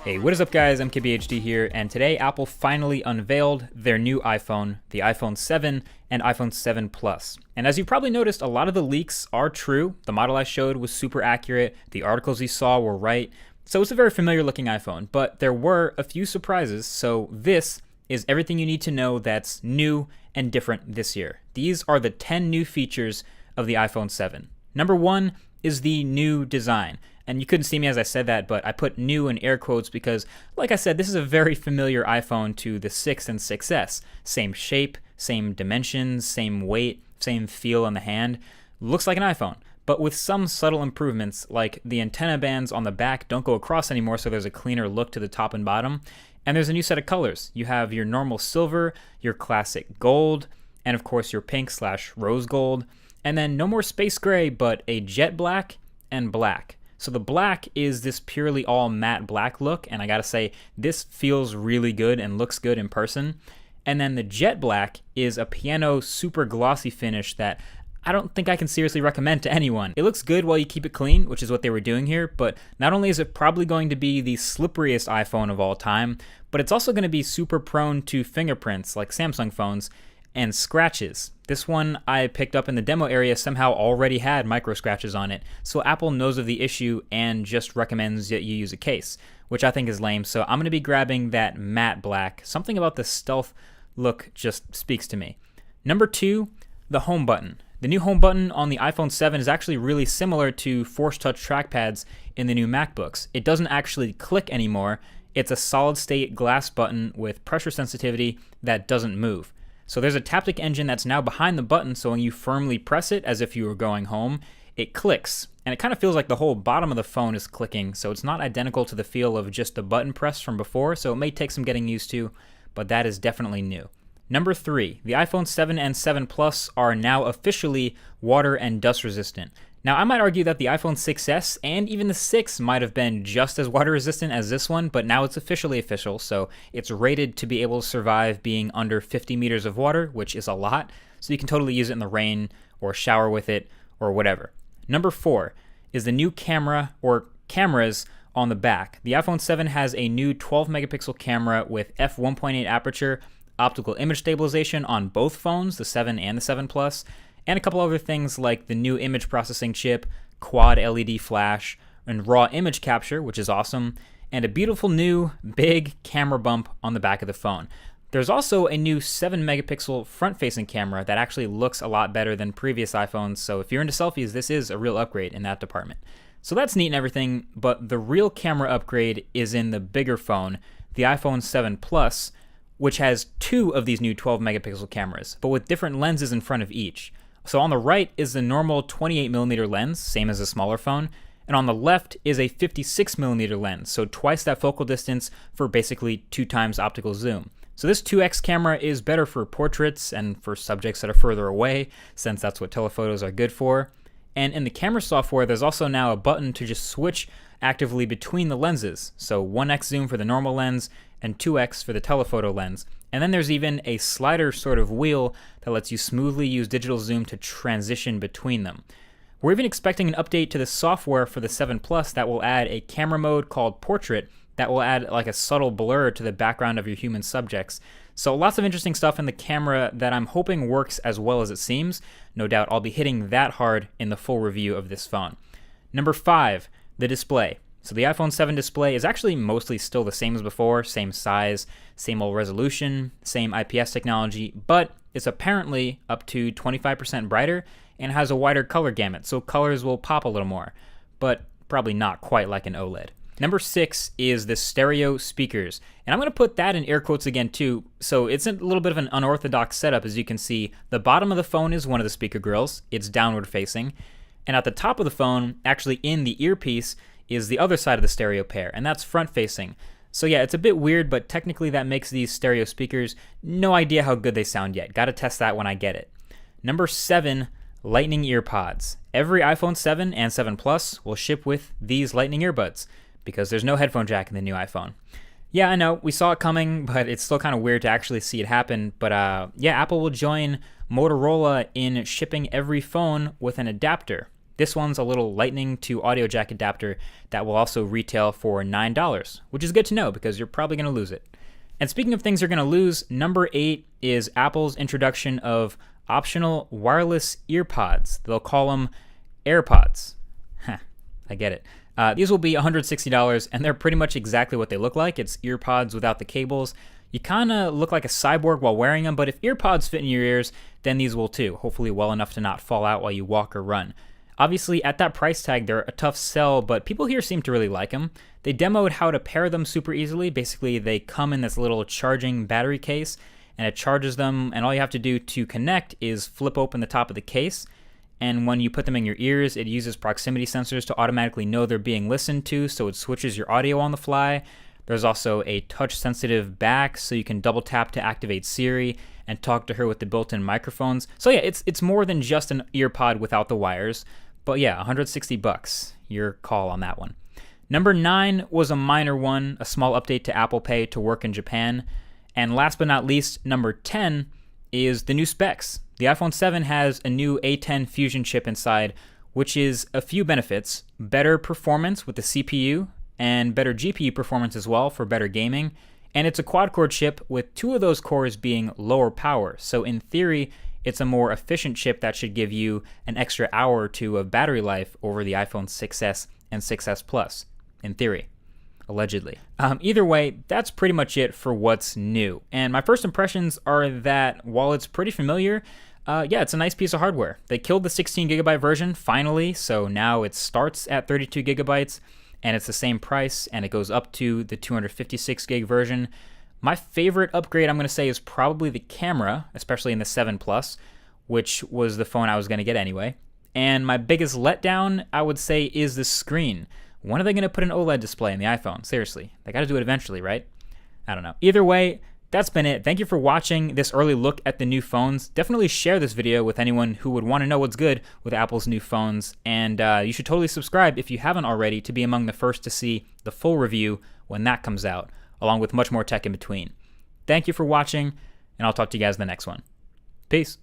Hey, what is up guys, MKBHD here, and today Apple finally unveiled their new iPhone, the iPhone 7 and iPhone 7 Plus. And as you probably noticed, a lot of the leaks are true. The model I showed was super accurate, the articles you saw were right, so it's a very familiar looking iPhone, but there were a few surprises, so this is everything you need to know that's new and different this year. These are the 10 new features of the iPhone 7. Number 1 is the new design. And you couldn't see me as I said that, but I put new in air quotes because, like I said, this is a very familiar iPhone to the 6 and 6S. Same shape, same dimensions, same weight, same feel on the hand. Looks like an iPhone, but with some subtle improvements, like the antenna bands on the back don't go across anymore, so there's a cleaner look to the top and bottom. And there's a new set of colors. You have your normal silver, your classic gold, and of course your pink/rose gold. And then no more space gray, but a jet black and black. So the black is this purely all matte black look, and I gotta say, this feels really good and looks good in person. And then the jet black is a piano super glossy finish that I don't think I can seriously recommend to anyone. It looks good while you keep it clean, which is what they were doing here, but not only is it probably going to be the slipperiest iPhone of all time, but it's also gonna be super prone to fingerprints like Samsung phones, and scratches. This one I picked up in the demo area somehow already had micro scratches on it, so Apple knows of the issue and just recommends that you use a case, which I think is lame, so I'm going to be grabbing that matte black. Something about the stealth look just speaks to me. Number 2, the home button. The new home button on the iPhone 7 is actually really similar to Force Touch trackpads in the new MacBooks. It doesn't actually click anymore. It's a solid state glass button with pressure sensitivity that doesn't move. So there's a Taptic engine that's now behind the button, so when you firmly press it as if you were going home, it clicks. And it kind of feels like the whole bottom of the phone is clicking, so it's not identical to the feel of just the button press from before, so it may take some getting used to, but that is definitely new. Number 3, the iPhone 7 and 7 Plus are now officially water and dust resistant. Now, I might argue that the iPhone 6S and even the 6 might have been just as water resistant as this one, but now it's officially official, so it's rated to be able to survive being under 50 meters of water, which is a lot, so you can totally use it in the rain or shower with it or whatever. Number 4 is the new camera or cameras on the back. The iPhone 7 has a new 12 megapixel camera with f1.8 aperture, optical image stabilization on both phones, the 7 and the 7 Plus, and a couple other things like the new image processing chip, quad LED flash, and raw image capture, which is awesome, and a beautiful new big camera bump on the back of the phone. There's also a new 7 megapixel front-facing camera that actually looks a lot better than previous iPhones, so if you're into selfies, this is a real upgrade in that department. So that's neat and everything, but the real camera upgrade is in the bigger phone, the iPhone 7 Plus, which has 2 of these new 12 megapixel cameras, but with different lenses in front of each. So on the right is the normal 28mm lens, same as a smaller phone, and on the left is a 56mm lens, so twice that focal distance for basically 2 times optical zoom. So this 2x camera is better for portraits and for subjects that are further away, since that's what telephotos are good for. And in the camera software, there's also now a button to just switch actively between the lenses, so 1x zoom for the normal lens and 2x for the telephoto lens. And then there's even a slider sort of wheel that lets you smoothly use digital zoom to transition between them. We're even expecting an update to the software for the 7 Plus that will add a camera mode called Portrait that will add like a subtle blur to the background of your human subjects. So lots of interesting stuff in the camera that I'm hoping works as well as it seems. No doubt I'll be hitting that hard in the full review of this phone. Number 5, the display. So the iPhone 7 display is actually mostly still the same as before, same size, same old resolution, same IPS technology, but it's apparently up to 25% brighter and has a wider color gamut, so colors will pop a little more, but probably not quite like an OLED. Number 6 is the stereo speakers, and I'm going to put that in air quotes again too, so it's a little bit of an unorthodox setup. As you can see, the bottom of the phone is one of the speaker grills, it's downward facing, and at the top of the phone, actually in the earpiece, is the other side of the stereo pair, and that's front-facing. So yeah, it's a bit weird, but technically that makes these stereo speakers. No idea how good they sound yet. Gotta test that when I get it. Number 7, Lightning earpods. Every iPhone 7 and 7 Plus will ship with these Lightning earbuds, because there's no headphone jack in the new iPhone. Yeah, I know, we saw it coming, but it's still kind of weird to actually see it happen. But yeah, Apple will join Motorola in shipping every phone with an adapter. This one's a little lightning to audio jack adapter that will also retail for $9, which is good to know because you're probably going to lose it. And speaking of things you're going to lose, number 8 is Apple's introduction of optional wireless earpods. They'll call them AirPods. I get it. These will be $160, and they're pretty much exactly what they look like. It's earpods without the cables. You kind of look like a cyborg while wearing them, but if earpods fit in your ears, then these will too, hopefully well enough to not fall out while you walk or run. Obviously, at that price tag, they're a tough sell, but people here seem to really like them. They demoed how to pair them super easily. Basically, they come in this little charging battery case, and it charges them, and all you have to do to connect is flip open the top of the case, and when you put them in your ears, it uses proximity sensors to automatically know they're being listened to, so it switches your audio on the fly. There's also a touch-sensitive back, so you can double tap to activate Siri and talk to her with the built-in microphones. So yeah, it's more than just an earpod without the wires. But yeah, $160. Your call on that one. Number 9 was a minor one, a small update to Apple Pay to work in Japan. And last but not least, number 10 is the new specs. The iPhone 7 has a new A10 Fusion chip inside, which is a few benefits: better performance with the CPU, and better GPU performance as well for better gaming. And it's a quad-core chip with 2 of those cores being lower power. So in theory, it's a more efficient chip that should give you an extra hour or 2 of battery life over the iPhone 6s and 6s Plus, in theory, allegedly. Either way, that's pretty much it for what's new. And my first impressions are that while it's pretty familiar, yeah, it's a nice piece of hardware. They killed the 16 gigabyte version finally, so now it starts at 32 gigabytes, and it's the same price, and it goes up to the 256 gig version. My favorite upgrade, I'm going to say, is probably the camera, especially in the 7 Plus, which was the phone I was going to get anyway. And my biggest letdown, I would say, is the screen. When are they going to put an OLED display in the iPhone? Seriously, they got to do it eventually, right? I don't know. Either way, that's been it. Thank you for watching this early look at the new phones. Definitely share this video with anyone who would want to know what's good with Apple's new phones. And you should totally subscribe if you haven't already to be among the first to see the full review when that comes out, along with much more tech in between. Thank you for watching, and I'll talk to you guys in the next one. Peace.